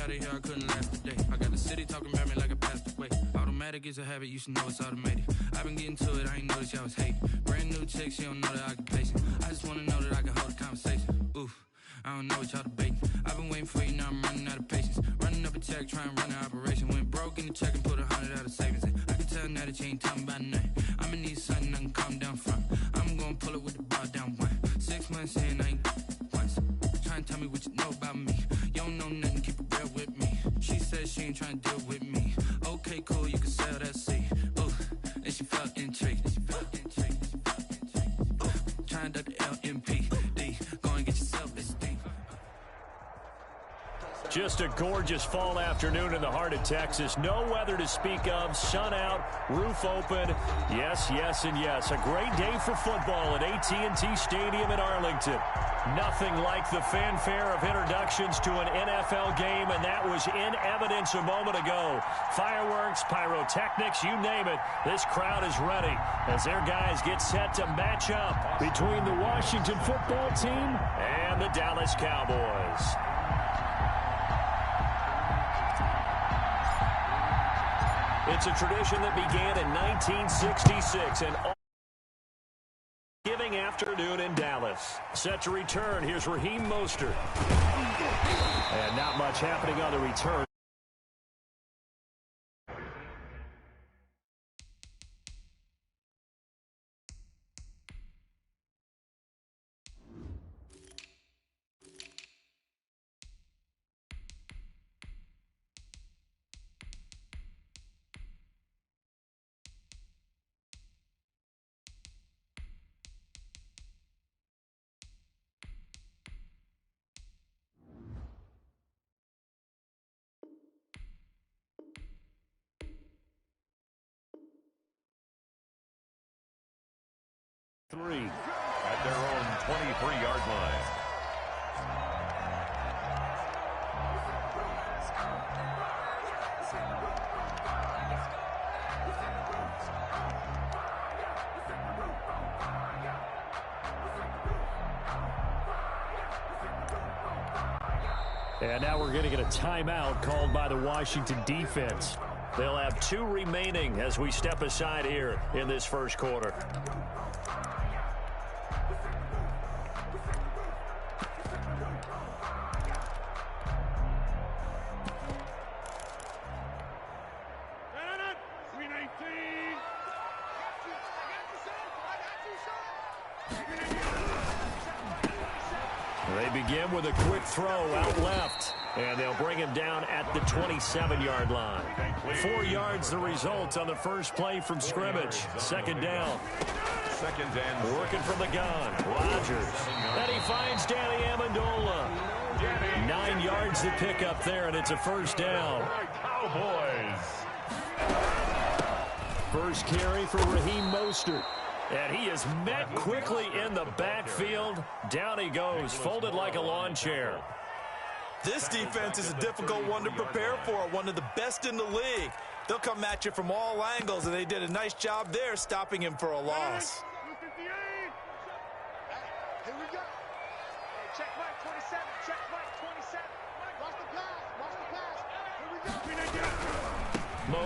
out of here, I couldn't last a day. I got the city talking about me like I passed away. Automatic is a habit, you should know it's automated. I've been getting to it, I ain't noticed y'all was hating. Brand new chick, she don't know the occupation. I just wanna know that I can hold a conversation. Oof, I don't know what y'all debating. I've been waiting for you, now I'm running out of patience. Running up a check, trying to run an operation. Went broke in the check and put 100 out of savings in. I can tell now that you ain't talking about nothing. I'ma need something I can calm down from. I'm gonna pull it with the bar down one. 6 months in, I ain't once. Trying to tell me what you know about me. You don't know nothing, keep it real with me. She said she ain't trying to deal with me. Okay, cool, you can sell that seat. Ooh, and she felt intrigued. Trying to duck the LMPD. Go and get yourself this thing. Just a gorgeous fall afternoon in the heart of Texas. No weather to speak of. Sun out, roof open. Yes, yes, and yes. A great day for football at AT&T Stadium in Arlington. Nothing like the fanfare of introductions to an NFL game, and that was in evidence a moment ago. Fireworks, pyrotechnics, you name it. This crowd is ready as their guys get set to match up between the Washington football team and the Dallas Cowboys. It's a tradition that began in 1966 and Thanksgiving afternoon in Dallas. Set to return, here's Raheem Mostert. And not much happening on the return. Three at their own 23-yard line. And now we're going to get a timeout called by the Washington defense. They'll have 2 remaining as we step aside here in this first quarter. They begin with a quick throw out left, and they'll bring him down at the 27-yard line. 4 yards the result on the first play from scrimmage. Second down. Working from the gun. Rodgers. And he finds Danny Amendola. 9 yards to pick up there, and it's a first down. Cowboys. First carry for Raheem Mostert. And he is met quickly in the backfield. Down he goes, folded like a lawn chair. This defense is a difficult one to prepare for, one of the best in the league. They'll come at you from all angles, and they did a nice job there stopping him for a loss. Here we go. Check right 27, check right 27. Watch the pass, Here we go.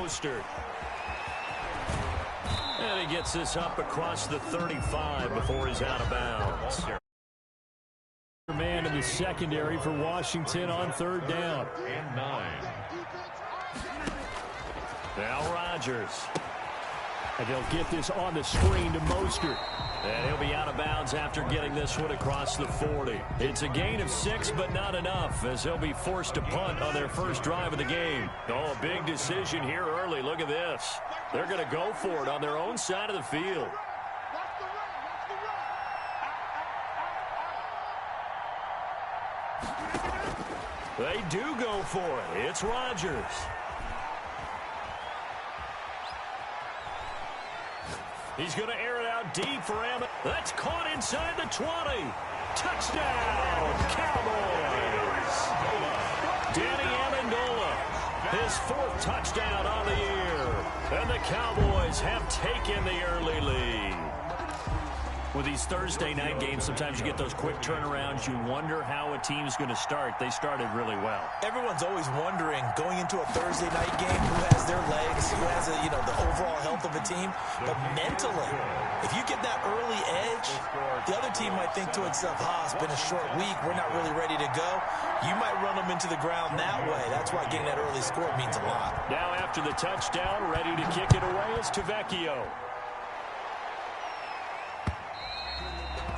Mostert. And he gets this up across the 35 before he's out of bounds. Man in the secondary for Washington on third down. And 9. Now Rodgers. And they'll get this on the screen to Mostert. And he'll be out of bounds after getting this one across the 40. It's a gain of 6, but not enough, as they'll be forced to punt on their first drive of the game. Oh, a big decision here early. Look at this. They're going to go for it on their own side of the field. They do go for it. It's Rodgers. He's going to air it out deep for Amendola. That's caught inside the 20. Touchdown, Cowboys. Danny Amendola, his 4th touchdown on the year. And the Cowboys have taken the early lead. With these Thursday night games, sometimes you get those quick turnarounds. You wonder how a team's going to start. They started really well. Everyone's always wondering, going into a Thursday night game, who has their legs, who has the overall health of a team. But mentally, if you get that early edge, the other team might think to itself, it's been a short week. We're not really ready to go. You might run them into the ground that way. That's why getting that early score means a lot. Now after the touchdown, ready to kick it away is Tavecchio.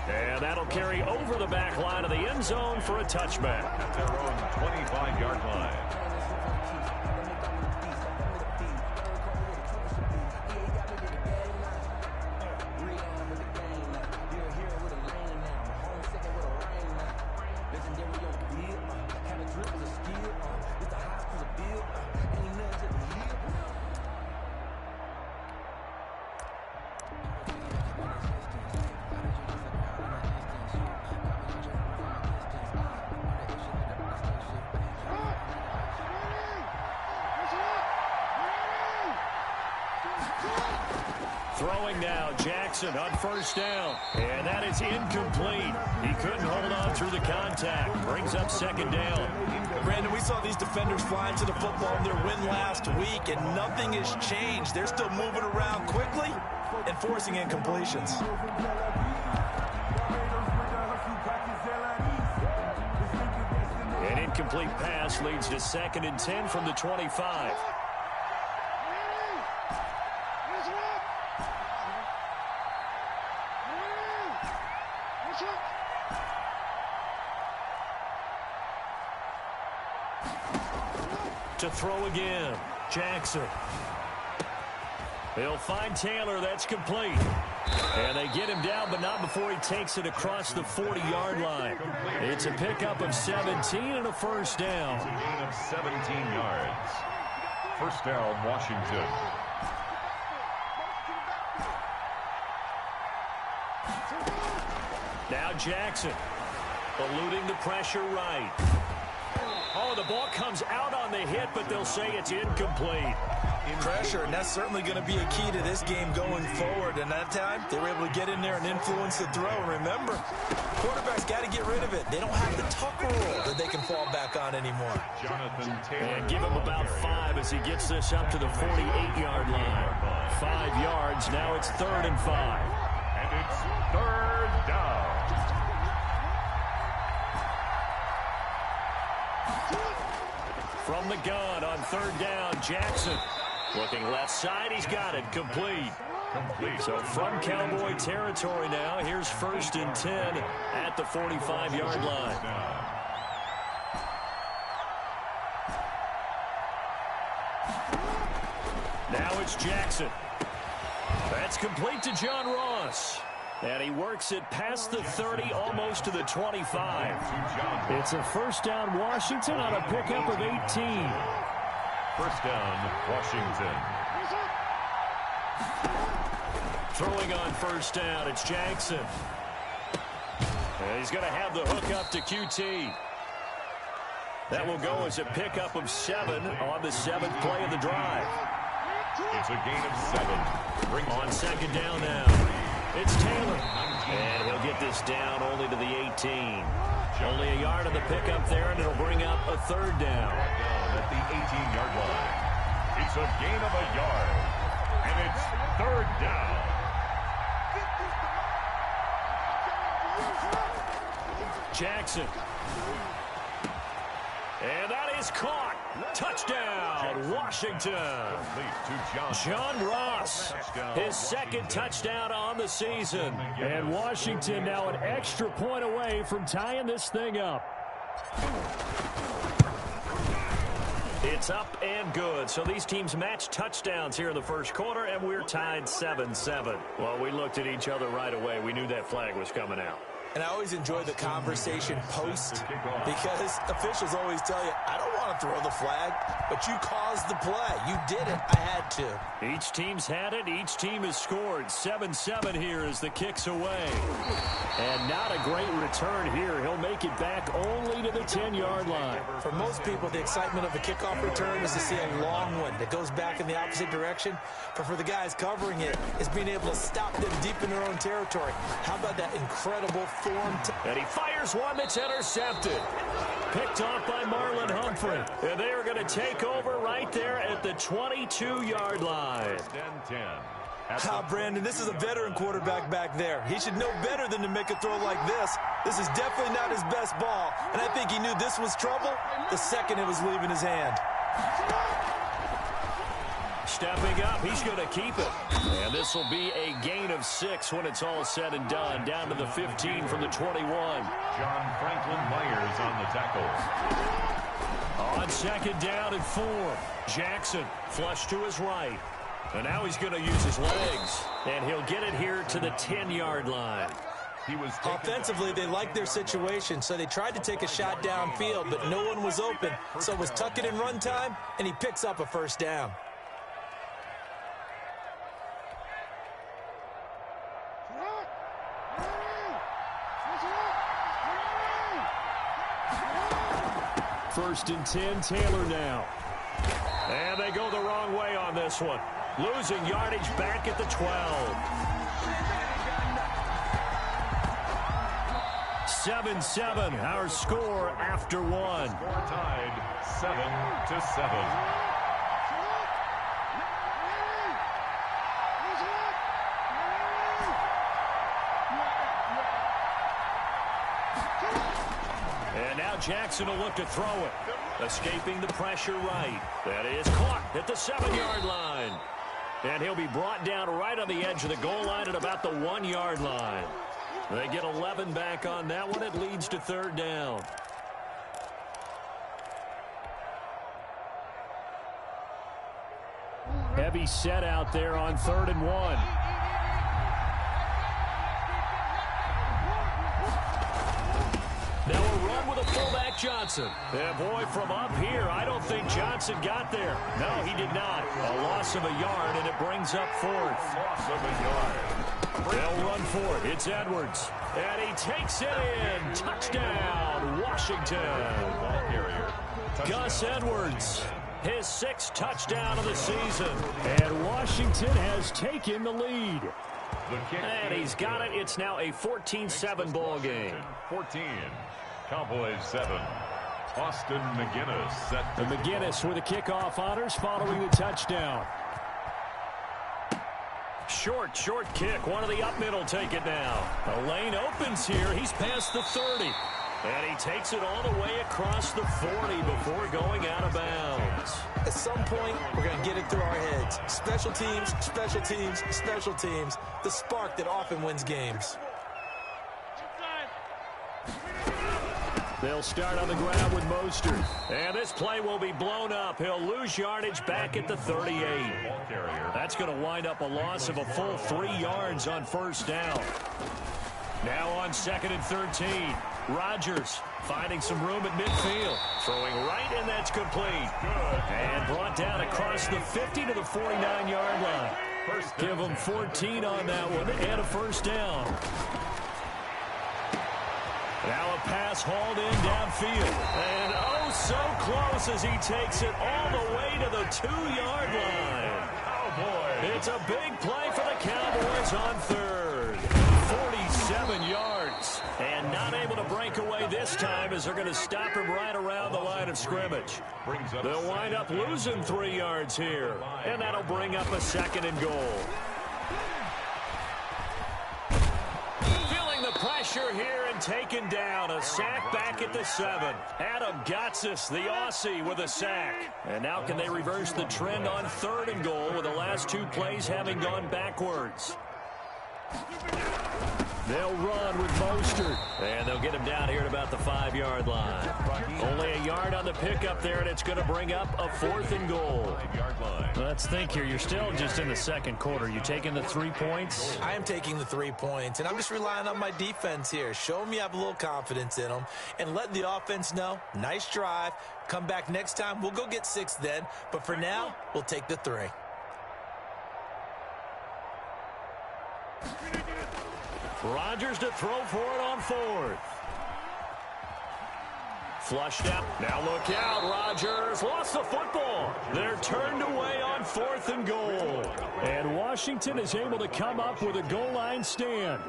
And that'll carry over the back line of the end zone for a touchback. At their own 25-yard line. Throwing now, Jackson on first down. And that is incomplete. He couldn't hold on through the contact. Brings up second down. Brandon, we saw these defenders flying to the football in their win last week, and nothing has changed. They're still moving around quickly and forcing incompletions. An incomplete pass leads to 2nd and 10 from the 25. To throw again, Jackson. They'll find Taylor. That's complete. And they get him down, but not before he takes it across the 40-yard line. It's a pickup of 17 and a first down. It's a gain of 17 yards. First down, Washington. Now Jackson, eluding the pressure right. Oh, the ball comes out on the hit, but they'll say it's incomplete. Pressure, and that's certainly going to be a key to this game going forward. And that time, they were able to get in there and influence the throw. And remember, quarterbacks got to get rid of it. They don't have the tuck rule that they can fall back on anymore. Jonathan Taylor. And give him about 5 as he gets this up to the 48-yard line. 5 yards, now it's 3rd and 5. And it's 3rd down. From the gun on 3rd down, Jackson. Looking left side, he's got it. Complete. So from Cowboy territory now, here's 1st and 10 at the 45-yard line. Now it's Jackson. That's complete to John Ross. And he works it past the 30, almost to the 25. It's a first down, Washington, on a pickup of 18. First down, Washington. Throwing on first down, it's Jackson. And he's going to have the hook up to QT. That will go as a pickup of 7 on the 7th play of the drive. It's a gain of 7. On second down now, it's Taylor. And he'll get this down only to the 18. Only a yard on the pickup there, and it'll bring up a 3rd down. At the 18-yard line. It's a gain of a yard. And it's 3rd down. Jackson. And that is caught. Touchdown, Washington. John Ross, his 2nd touchdown on the season. And Washington now an extra point away from tying this thing up. It's up and good. So these teams match touchdowns here in the first quarter, and we're tied 7-7. Well, we looked at each other right away. We knew that flag was coming out. And I always enjoy the conversation post because officials always tell you, I don't want to throw the flag, but you caused the play. You did it. I had to. Each team's had it. Each team has scored. 7-7 here as the kick's away. And not a great return here. He'll make it back only to the 10-yard line. For most people, the excitement of a kickoff return is to see a long one that goes back in the opposite direction. But for the guys covering it, it's being able to stop them deep in their own territory. How about that incredible form? And he fires one that's intercepted. Picked off by Marlon Humphrey. And they are going to take over right there at the 22-yard line. 10. Brandon, this is a veteran quarterback back there. He should know better than to make a throw like this. This is definitely not his best ball. And I think he knew this was trouble the second it was leaving his hand. Stepping up, he's going to keep it. And this will be a gain of 6 when it's all said and done. Down to the 15 from the 21. John Franklin Myers on the tackle. On second down and 4. Jackson flush to his right. And now he's going to use his legs. And he'll get it here to the 10-yard line. Offensively, they liked their situation, so they tried to take a shot downfield, but no one was open. So it was tuck it in run time, and he picks up a first down. First and 10, Taylor now. And they go the wrong way on this one. Losing yardage back at the 12. 7-7, our score after one. Score tied 7-7. And now Jackson will look to throw it. Escaping the pressure right. That is caught at the 7-yard line. And he'll be brought down right on the edge of the goal line at about the 1-yard line. They get 11 back on that one. It leads to third down. Heavy set out there on 3rd and 1. Now a run with a fullback Johnson. And boy, from up here, I don't think Johnson got there. No, he did not. A loss of a yard, and it brings up 4th. Loss of a yard. They'll run for it. It's Edwards. And he takes it in. Touchdown, Washington. Ball carrier. Gus Edwards, his 6th touchdown of the season. And Washington has taken the lead. And he's got it. It's now a 14-7 ball game. 14. Cowboys 7. Austin McGinnis set. And McGinnis with the kickoff honors following the touchdown. Short kick. One of the up middle take it now. The lane opens here. He's past the 30. And he takes it all the way across the 40 before going out of bounds. At some point, we're going to get it through our heads. Special teams, special teams, special teams. The spark that often wins games. They'll start on the ground with Mostert. And this play will be blown up. He'll lose yardage back at the 38. That's going to wind up a loss of a full 3 yards on first down. Now on 2nd and 13. Rodgers finding some room at midfield. Throwing right, and that's complete. And brought down across the 50 to the 49-yard line. Give them 14 on that one and a first down. Now a pass hauled in downfield. And oh, so close as he takes it all the way to the 2-yard line. It's a big play for the Cowboys on 3rd. 47 yards. And not able to break away this time as they're going to stop him right around the line of scrimmage. They'll wind up losing 3 yards here. And that'll bring up a 2nd and goal. Feeling the pressure here and taken down. A sack back at the 7. Adam Gotsis, the Aussie, with a sack. And now can they reverse the trend on 3rd and goal with the last 2 plays having gone backwards? They'll run with Mostert. And they'll get him down here at about the 5-yard line. Only a yard on the pickup there, and it's going to bring up a 4th and goal. Let's think here. You're still just in the second quarter. You taking the 3 points? I am taking the 3 points, and I'm just relying on my defense here. Show me I have a little confidence in them, and let the offense know, nice drive. Come back next time. We'll go get 6 then, but for now, we'll take the 3. Rodgers to throw for it on 4th. Flushed out. Now look out. Rodgers lost the football. They're turned away on 4th and goal. And Washington is able to come up with a goal line stand.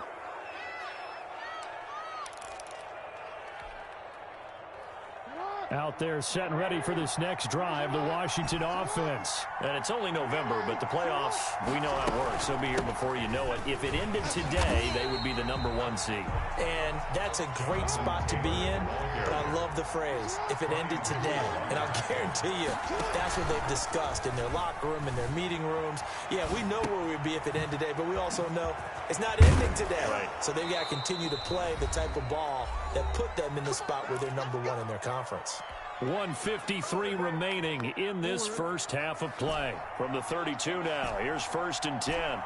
Out there set and ready for this next drive, the Washington offense. And it's only November, but the playoffs, we know how it works. They'll be here before you know it. If it ended today, they would be the #1 seed. And that's a great spot to be in, but I love the phrase, if it ended today. And I'll guarantee you, that's what they've discussed in their locker room, in their meeting rooms. Yeah, we know where we'd be if it ended today, but we also know it's not ending today. Right. So they've got to continue to play the type of ball that put them in the spot where they're #1 in their conference. 1:53 remaining in this first half of play. From the 32 now, here's 1st and 10.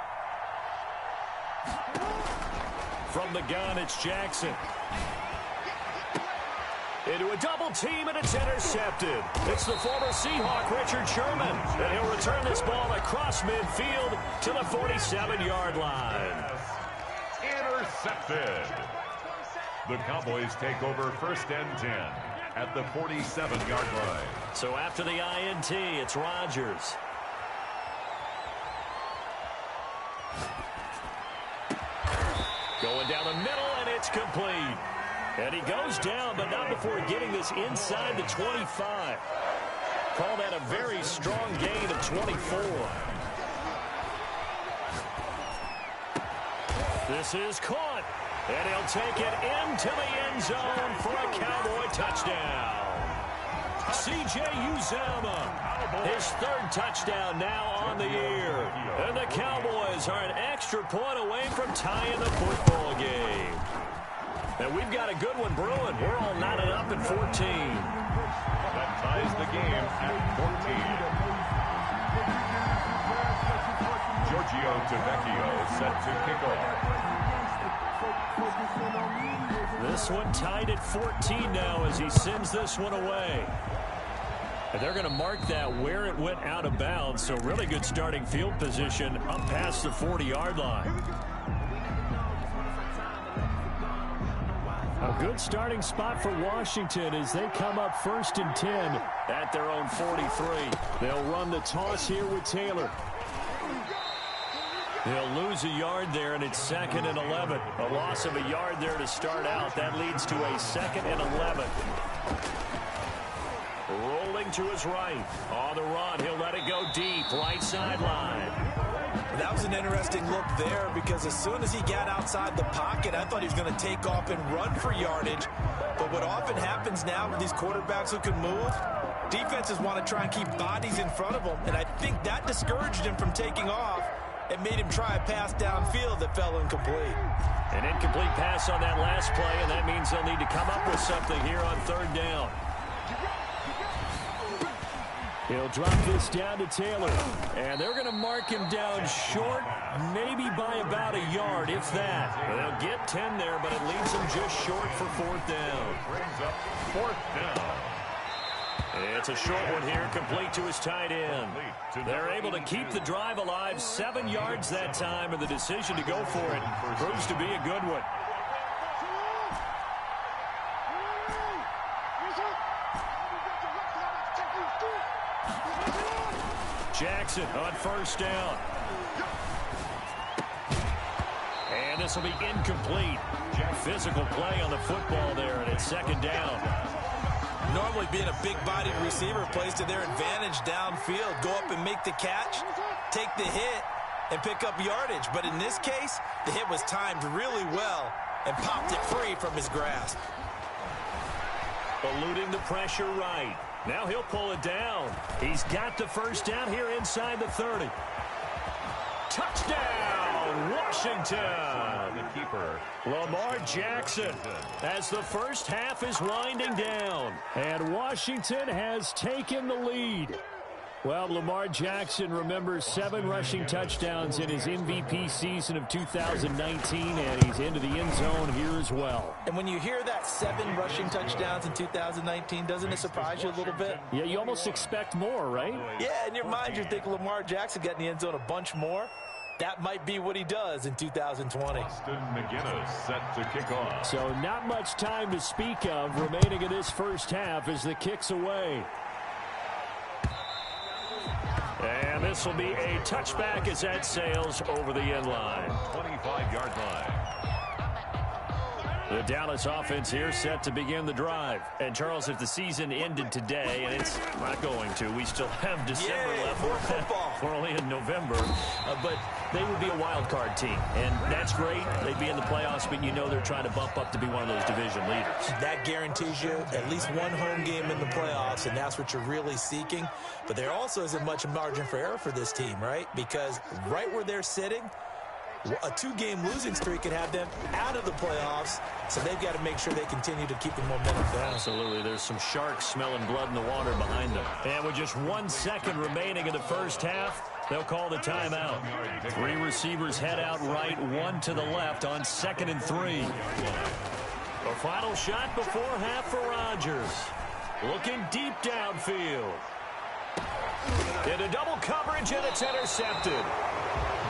From the gun, it's Jackson. Into a double team, and it's intercepted. It's the former Seahawk, Richard Sherman. And he'll return this ball across midfield to the 47-yard line. Intercepted. The Cowboys take over 1st and 10 at the 47-yard line. So after the INT, it's Rodgers. Going down the middle, and it's complete. And he goes down, but not before getting this inside the 25. Call that a very strong gain of 24. This is caught. And he'll take it into the end zone for a Cowboy touchdown. C.J. Uzomah, his 3rd touchdown now on the year. And the Cowboys are an extra point away from tying the football game. And we've got a good one brewing. We're all knotted up at 14. That ties the game at 14. Giorgio Tavecchio set to kick off. This one tied at 14 now as he sends this one away. And they're going to mark that where it went out of bounds. So really good starting field position up past the 40-yard line. A good starting spot for Washington as they come up 1st and 10 at their own 43. They'll run the toss here with Taylor. He'll lose a yard there, and it's 2nd and 11. A loss of a yard there to start out. That leads to a 2nd and 11. Rolling to his right. On the run, he'll let it go deep. Right sideline. That was an interesting look there because as soon as he got outside the pocket, I thought he was going to take off and run for yardage. But what often happens now with these quarterbacks who can move, defenses want to try and keep bodies in front of them. And I think that discouraged him from taking off. It made him try a pass downfield that fell incomplete. An incomplete pass on that last play, and that means they'll need to come up with something here on 3rd down. He'll drop this down to Taylor, and they're going to mark him down short, maybe by about a yard, if that. They'll get 10 there, but it leaves them just short for 4th down. Brings up 4th down. It's a short one here, complete to his tight end. They're able to keep the drive alive, 7 yards that time, and the decision to go for it proves to be a good one. Jackson on 1st down. And this will be incomplete. Physical play on the football there, and it's 2nd down. Normally being a big-bodied receiver plays to their advantage downfield. Go up and make the catch, take the hit, and pick up yardage. But in this case, the hit was timed really well and popped it free from his grasp. Eluding the pressure right. Now he'll pull it down. He's got the 1st down here inside the 30. Touchdown, Washington. The keeper, Lamar Jackson, as the first half is winding down. And Washington has taken the lead. Well, Lamar Jackson remembers 7 rushing touchdowns in his MVP season of 2019, and he's into the end zone here as well. And when you hear that 7 rushing touchdowns in 2019, doesn't it surprise you a little bit? Yeah, you almost expect more, right? Yeah, in your mind, you're thinking Lamar Jackson got in the end zone a bunch more. That might be what he does in 2020. Austin McGinnis set to kick off. So not much time to speak of remaining in this first half as the kick's away. And this will be a touchback as that sails over the end line. 25-yard line. The Dallas offense here set to begin the drive. And, Charles, if the season ended today, and it's not going to, we still have December left. More football. We're only in November. But they would be a wild card team. And that's great. They'd be in the playoffs, but you know they're trying to bump up to be one of those division leaders. That guarantees you at least one home game in the playoffs, and that's what you're really seeking. But there also isn't much margin for error for this team, right? Because right where they're sitting, a 2-game losing streak could have them out of the playoffs, so they've got to make sure they continue to keep the momentum down. Absolutely. There's some sharks smelling blood in the water behind them. And with just 1 second remaining in the first half, they'll call the timeout. 3 receivers head out right, 1 to the left on 2nd and 3. The final shot before half for Rodgers. Looking deep downfield. Into double coverage, and it's intercepted.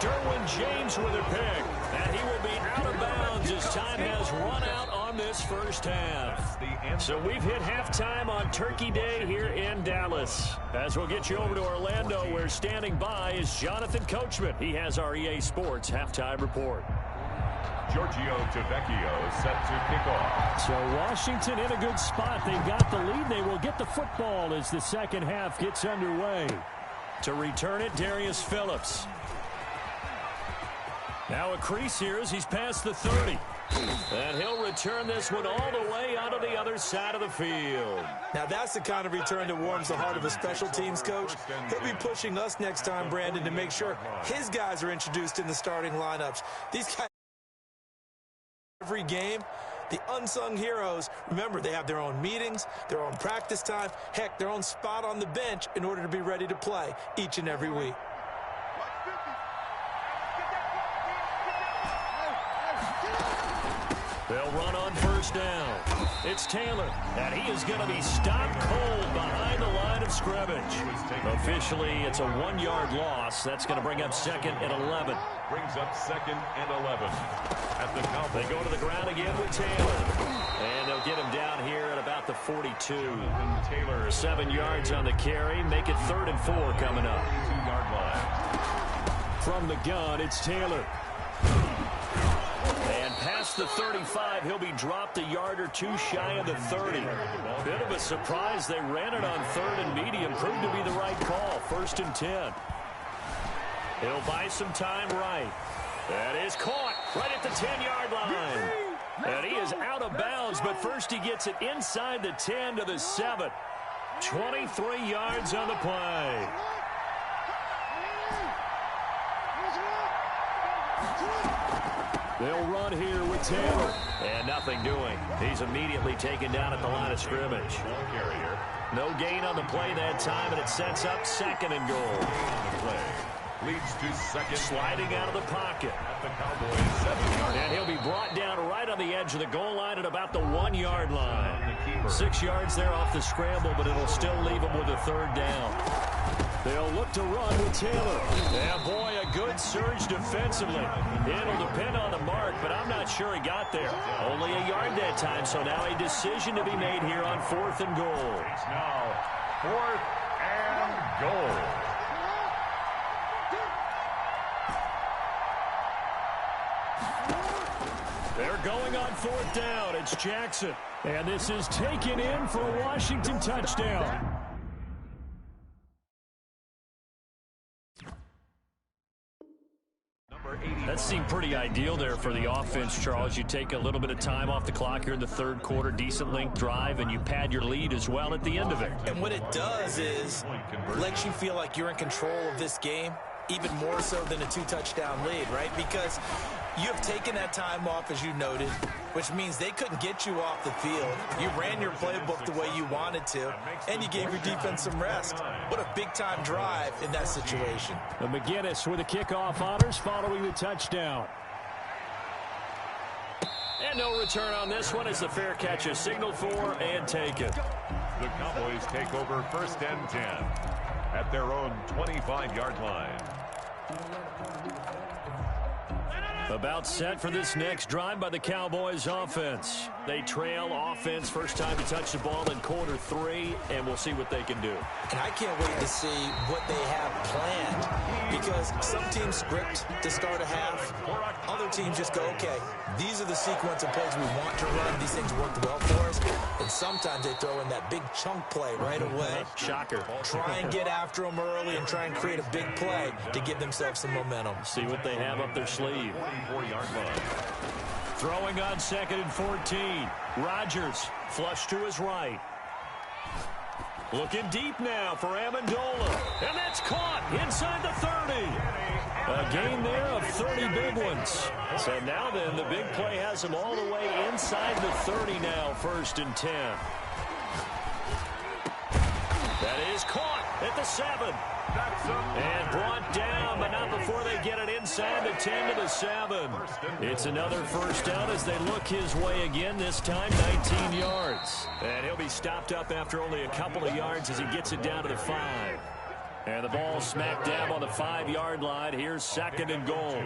Derwin James with a pick, and he will be out of bounds as time has run out on this first half. So we've hit halftime on Turkey Day here in Dallas. As we'll get you over to Orlando, where standing by is Jonathan Coachman. He has our EA Sports halftime report. Giorgio Tavecchio set to kick off. So Washington in a good spot. They've got the lead. They will get the football as the second half gets underway. To return it, Darius Phillips. Now a crease here as he's past the 30. And he'll return this one all the way out of the other side of the field. Now that's the kind of return that warms the heart of a special teams coach. He'll be pushing us next time, Brandon, to make sure his guys are introduced in the starting lineups. These guys every game, the unsung heroes, remember, they have their own meetings, their own practice time, heck, their own spot on the bench in order to be ready to play each and every week. They'll run on first down. It's Taylor, and he is going to be stopped cold behind the line of scrimmage. Officially, it's a 1-yard loss. That's going to bring up 2nd and 11. Brings up 2nd and 11. At the count, they go to the ground again with Taylor. And they'll get him down here at about the 42. Taylor, 7 yards on the carry. Make it 3rd and 4 coming up. 2-yard line. From the gun, it's Taylor. And past the 35, he'll be dropped a yard or 2 shy of the 30. Bit of a surprise. They ran it on 3rd and medium. Proved to be the right call. 1st and 10. He'll buy some time right. That is caught right at the 10-yard line. And he is out of bounds, but first he gets it inside the 10 to the 7. 23 yards on the play. They'll run here with Taylor. And nothing doing. He's immediately taken down at the line of scrimmage. No gain on the play that time, and it sets up 2nd and goal. Leads to 2nd. Sliding out of the pocket. At the Cowboys 7-yard line. And he'll be brought down right on the edge of the goal line at about the 1-yard line. 6 yards there off the scramble, but it'll still leave him with a 3rd down. They'll look to run with Taylor. Yeah, boy, a good surge defensively. It'll depend on the mark, but I'm not sure he got there. Only a yard that time, so now a decision to be made here on 4th and goal. It's now 4th and goal. They're going on 4th down. It's Jackson. And this is taken in for a Washington touchdown. That seemed pretty ideal there for the offense, Charles. You take a little bit of time off the clock here in the 3rd quarter, decent length drive, and you pad your lead as well at the end of it. And what it does is lets you feel like you're in control of this game even more so than a 2-touchdown lead, right? Because you have taken that time off, as you noted, which means they couldn't get you off the field. You ran your playbook the way you wanted to, and you gave your defense some rest. What a big-time drive in that situation. McGinnis with the kickoff honors following the touchdown. And no return on this one as the fair catch is signaled for and taken. The Cowboys take over 1st and 10 at their own 25-yard line. About set for this next drive by the Cowboys offense. They trail offense, first time to touch the ball in quarter 3, and we'll see what they can do. And I can't wait to see what they have planned, because some teams script to start a half. Other teams just go, okay, these are the sequence of plays we want to run. These things worked well for us. And sometimes they throw in that big chunk play right away. Shocker. Try and get after them early and try and create a big play to give themselves some momentum. See what they have up their sleeve. 24-yard line. Throwing on 2nd and 14. Rodgers flush to his right. Looking deep now for Amendola. And that's caught inside the 30. A gain there of 30 big ones. So now then, the big play has them all the way inside the 30 now, 1st and 10. That is caught at the 7. And brought down, but not before they get it inside the 10 to the 7. It's another first down as they look his way again, this time 19 yards. And he'll be stopped up after only a couple of yards as he gets it down to the 5. And the ball smacked down on the 5-yard line. Here's 2nd and goal.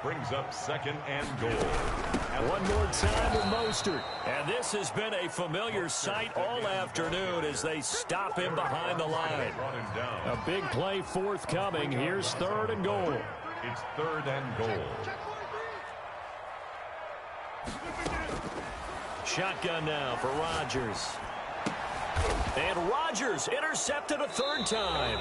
Brings up 2nd and goal. And one more time with Mostert. And this has been a familiar sight all afternoon as they stop him behind the line. A big play forthcoming. Here's 3rd and goal. It's 3rd and goal. Shotgun now for Rodgers. And Rodgers intercepted a 3rd time.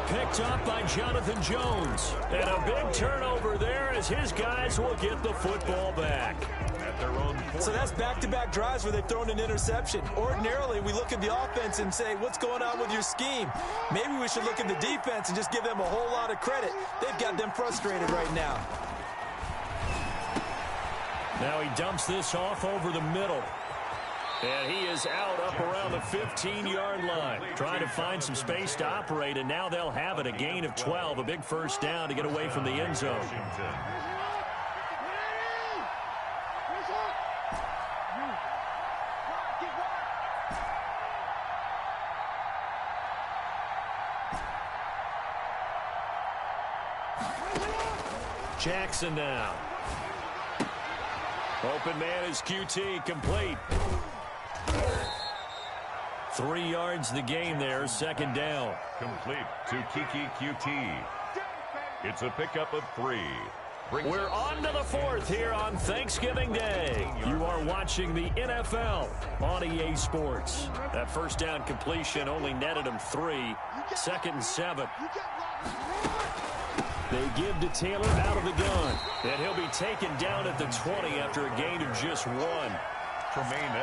Picked up by Jonathan Jones. And a big turnover there as his guys will get the football back. At their own 40. So that's back-to-back drives where they've thrown an interception. Ordinarily, we look at the offense and say, what's going on with your scheme? Maybe we should look at the defense and just give them a whole lot of credit. They've got them frustrated right now. Now he dumps this off over the middle. And he is out up around the 15-yard line. Trying to find some space to operate, and now they'll have it. A gain of 12, a big first down to get away from the end zone. Jackson now. Open man is QT, complete. 3 yards the gain there, 2nd down. Complete to Kiki QT. It's a pickup of 3. We're on to the 4th here on Thanksgiving Day. You are watching the NFL on EA Sports. That first down completion only netted him 3. 2nd and 7. They give to Taylor out of the gun. And he'll be taken down at the 20 after a gain of just 1.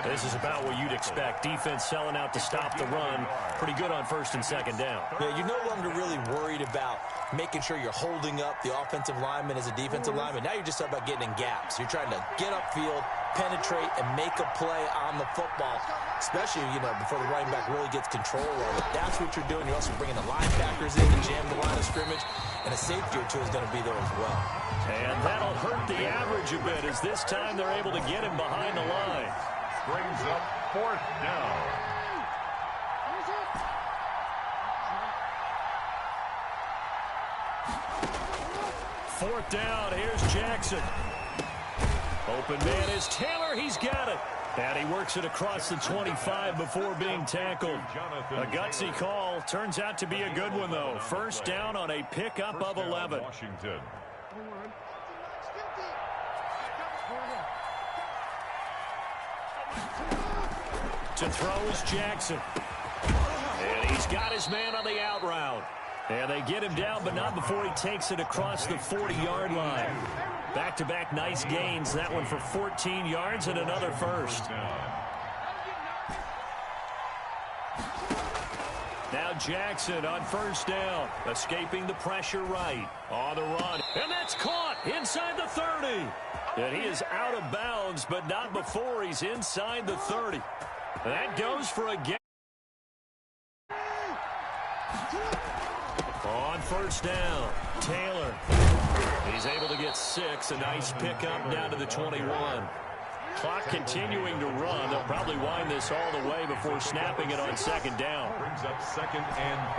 This is about what you'd expect. Defense selling out to stop the run. Pretty good on 1st and 2nd down. Yeah, you're no longer really worried about making sure you're holding up the offensive lineman as a defensive lineman. Now you're just talking about getting in gaps. You're trying to get upfield, penetrate, and make a play on the football, especially, before the running back really gets control of it. That's what you're doing. You're also bringing the linebackers in to jam the line of scrimmage, and a safety or two is going to be there as well. And that'll hurt the average a bit as this time they're able to get him behind the line. Brings up 4th down. Fourth down, here's Jackson. Open man is Taylor, he's got it. And he works it across the 25 before being tackled. A gutsy call, turns out to be a good one though. First down on a pickup of 11. Washington. To throw is Jackson. And he's got his man on the out route. And they get him down, but not before he takes it across the 40-yard line. Back-to-back nice gains. That one for 14 yards and another first. Now Jackson on first down, escaping the pressure right. On the run, and that's caught inside the 30. And he is out of bounds, but not before he's inside the 30. That goes for a gain. On first down, Taylor. He's able to get 6. A nice pickup down to the 21. Clock continuing to run. They'll probably wind this all the way before snapping it on second down. Brings up 2nd and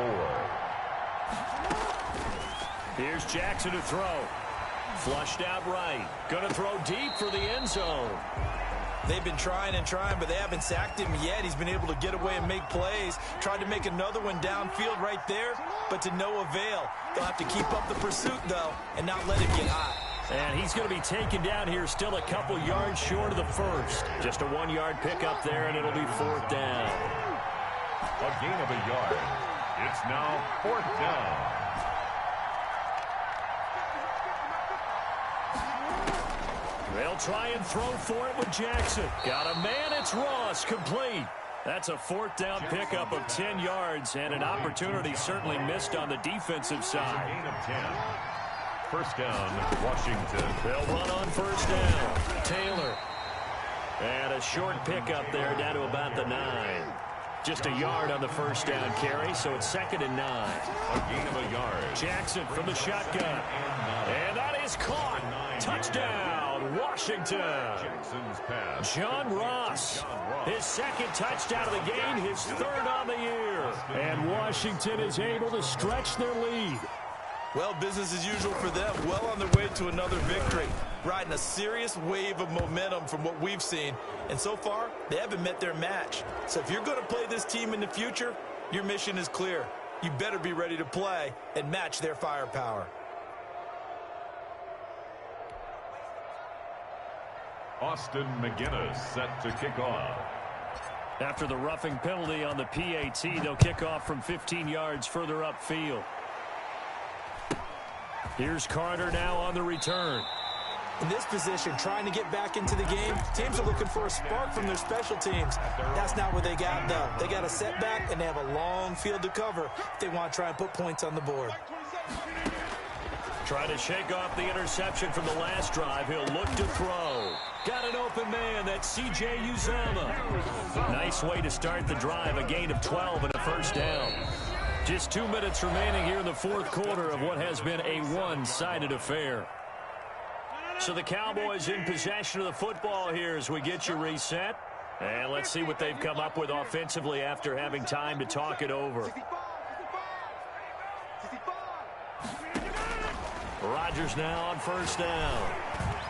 4. Here's Jackson to throw. Flushed out right. Going to throw deep for the end zone. They've been trying and trying, but they haven't sacked him yet. He's been able to get away and make plays. Tried to make another one downfield right there, but to no avail. They'll have to keep up the pursuit, though, and not let it get hot. And he's going to be taken down here still a couple yards short of the first. Just a 1-yard pickup there, and it'll be 4th down. A gain of a yard. It's now 4th down. They'll try and throw for it with Jackson. Got a man, it's Ross, complete. That's a 4th down pickup of 10 yards, and an opportunity certainly missed on the defensive side. Gain of 10. First down, Washington. They'll run on first down. Taylor. And a short pickup there down to about the 9. Just a yard on the first down carry, so it's 2nd and 9. A gain of a yard. Jackson from the shotgun. And that is caught. Touchdown, Washington. Jackson's pass. John Ross. His 2nd touchdown of the game, his 3rd on the year. And Washington is able to stretch their lead. Well, business as usual for them. Well on their way to another victory. Riding a serious wave of momentum from what we've seen. And so far, they haven't met their match. So if you're going to play this team in the future, your mission is clear. You better be ready to play and match their firepower. Austin McGinnis set to kick off. After the roughing penalty on the PAT, they'll kick off from 15 yards further upfield. Here's Carter now on the return. In this position, trying to get back into the game, teams are looking for a spark from their special teams. That's not what they got, though. They got a setback, and they have a long field to cover if they want to try and put points on the board. Trying to shake off the interception from the last drive. He'll look to throw. Got an open man. That's C.J. Uzomah. Nice way to start the drive. A gain of 12 and a first down. Just 2 minutes remaining here in the 4th quarter of what has been a one-sided affair. So the Cowboys in possession of the football here as we get you reset. And let's see what they've come up with offensively after having time to talk it over. Rodgers now on first down.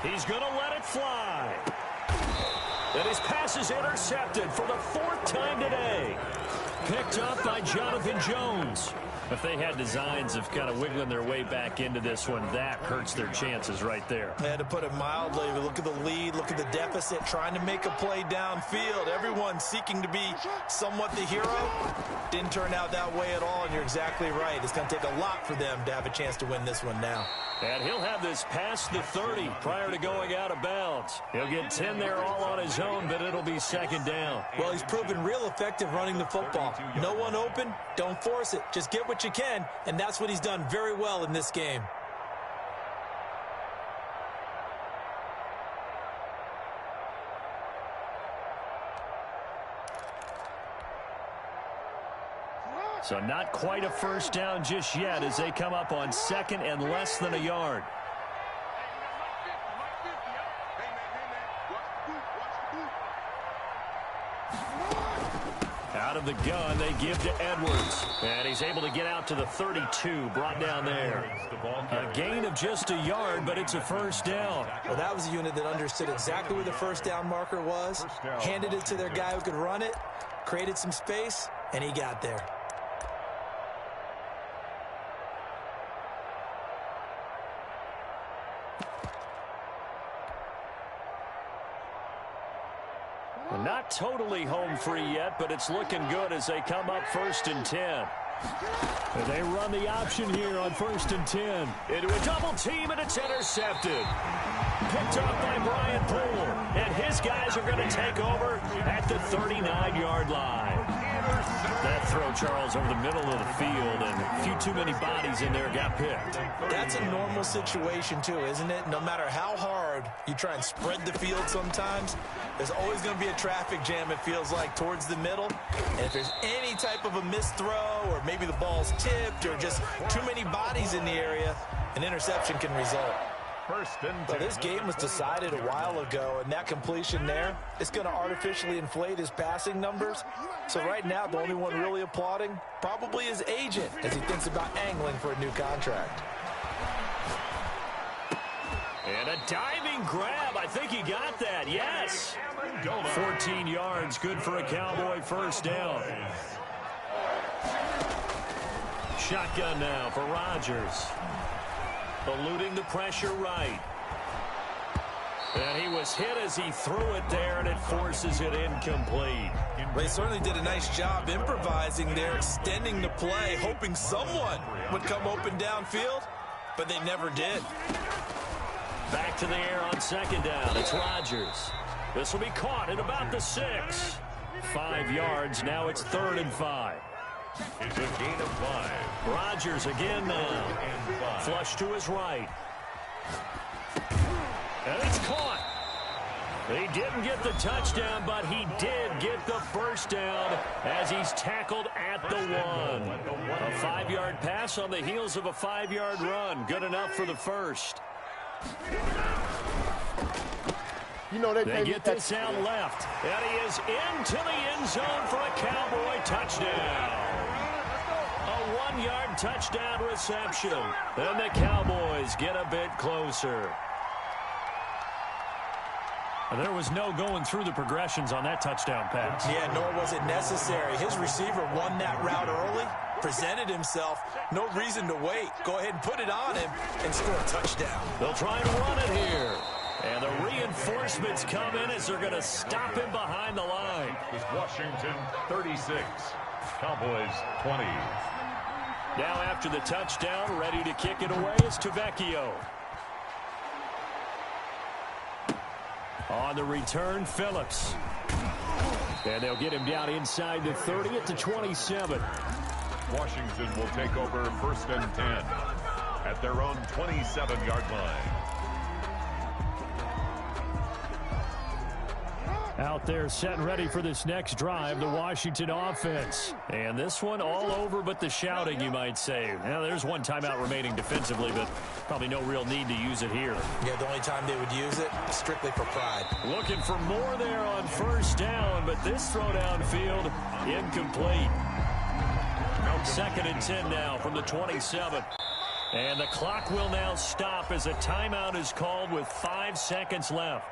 He's going to let it fly. And his pass is intercepted for the 4th time today. Picked up by Jonathan Jones. If they had designs of kind of wiggling their way back into this one, that hurts their chances right there. I had to put it mildly. Look at the lead. Look at the deficit. Trying to make a play downfield. Everyone seeking to be somewhat the hero. Didn't turn out that way at all, and you're exactly right. It's going to take a lot for them to have a chance to win this one now. And he'll have this past the 30 prior to going out of bounds. He'll get 10 there all on his own, but it'll be 2nd down. Well, he's proven real effective running the football. No one open, don't force it. Just get what you can, and that's what he's done very well in this game. So not quite a first down just yet as they come up on 2nd and less than a yard. Out of the gun, they give to Edwards. And he's able to get out to the 32, brought down there. A gain of just a yard, but it's a first down. Well, that was a unit that understood exactly where the first down marker was, handed it to their guy who could run it, created some space, and he got there. Not totally home free yet, but it's looking good as they come up 1st and 10. And they run the option here on 1st and 10. Into a double team, and it's intercepted. Picked up by Brian Poole. And his guys are going to take over at the 39-yard line. That throw, Charles, over the middle of the field, and a few too many bodies in there got picked. That's a normal situation, too, isn't it? No matter how hard you try and spread the field sometimes, there's always going to be a traffic jam, it feels like, towards the middle. And if there's any type of a missed throw, or maybe the ball's tipped, or just too many bodies in the area, an interception can result. But this game was decided a while ago, and that completion there is going to artificially inflate his passing numbers. So right now, the only one really applauding probably his agent as he thinks about angling for a new contract. And a diving grab. I think he got that. Yes. 14 yards. Good for a Cowboy first down. Shotgun now for Rodgers. Eluding the pressure right. And he was hit as he threw it there, and it forces it incomplete. Well, he certainly did a nice job improvising there, extending the play, hoping someone would come open downfield, but they never did. Back to the air on second down. It's Rodgers. This will be caught at about the 6. 5 yards. Now it's 3rd and 5. It's a gain of 5. Rodgers again now. Flush to his right. And it's caught. He didn't get the touchdown, but he did get the first down as he's tackled at the 1. A 5-yard pass on the heels of a 5-yard run. Good enough for the first. You know they get this out left. And he is into the end zone for a Cowboy touchdown. A 1-yard touchdown reception. And the Cowboys get a bit closer. And there was no going through the progressions on that touchdown pass. Yeah, nor was it necessary. His receiver won that route early, presented himself. No reason to wait. Go ahead and put it on him and score a touchdown. They'll try and run it here. And the reinforcements come in as they're going to stop him behind the line. It's Washington 36, Cowboys 20. Now after the touchdown, ready to kick it away is Tavecchio. On the return, Phillips. And they'll get him down inside the 30 at the 27. Washington will take over 1st and 10 at their own 27-yard line. Out there set and ready for this next drive, the Washington offense. And this one all over but the shouting, you might say. Now, there's one timeout remaining defensively, but probably no real need to use it here. Yeah, the only time they would use it, strictly for pride. Looking for more there on first down, but this throw downfield, incomplete. 2nd and 10 now from the 27. And the clock will now stop as a timeout is called with 5 seconds left.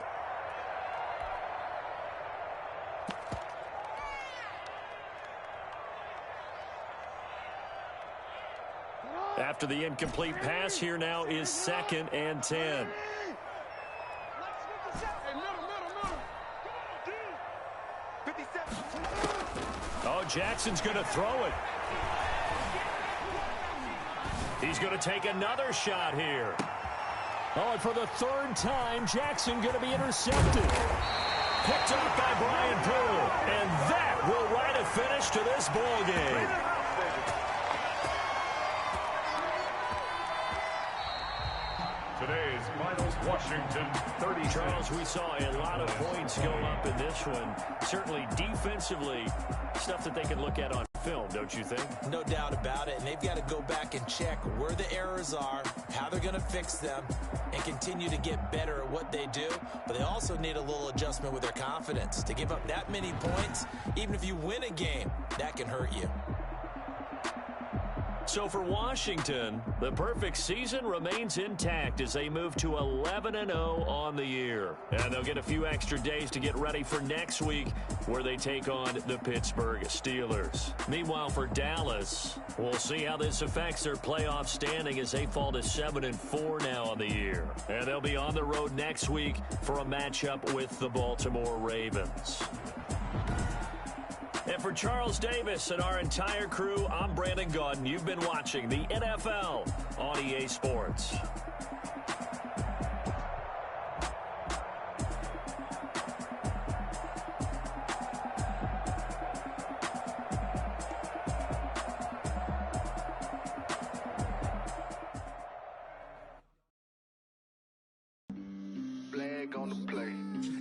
After the incomplete pass, here now is 2nd and 10. Oh, Jackson's going to throw it. He's going to take another shot here. Oh, and for the 3rd time, Jackson going to be intercepted. Picked up by Brian Poole. And that will write a finish to this ball game. Today's finals, Washington 30. Charles, we saw a lot of points go up in this one. Certainly defensively, stuff that they can look at on film, don't you think? No doubt about it. And they've got to go back and check where the errors are, how they're going to fix them, and continue to get better at what they do. But they also need a little adjustment with their confidence. To give up that many points, even if you win a game, that can hurt you. So for Washington, the perfect season remains intact as they move to 11-0 on the year. And they'll get a few extra days to get ready for next week where they take on the Pittsburgh Steelers. Meanwhile, for Dallas, we'll see how this affects their playoff standing as they fall to 7-4 now on the year. And they'll be on the road next week for a matchup with the Baltimore Ravens. And for Charles Davis and our entire crew, I'm Brandon Gaudin. You've been watching the NFL on EA Sports.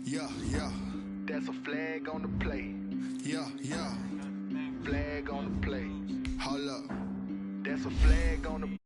Yeah, yeah. That's a flag on the play. Yeah, yeah. Flag on the play. Hold up. That's a flag on the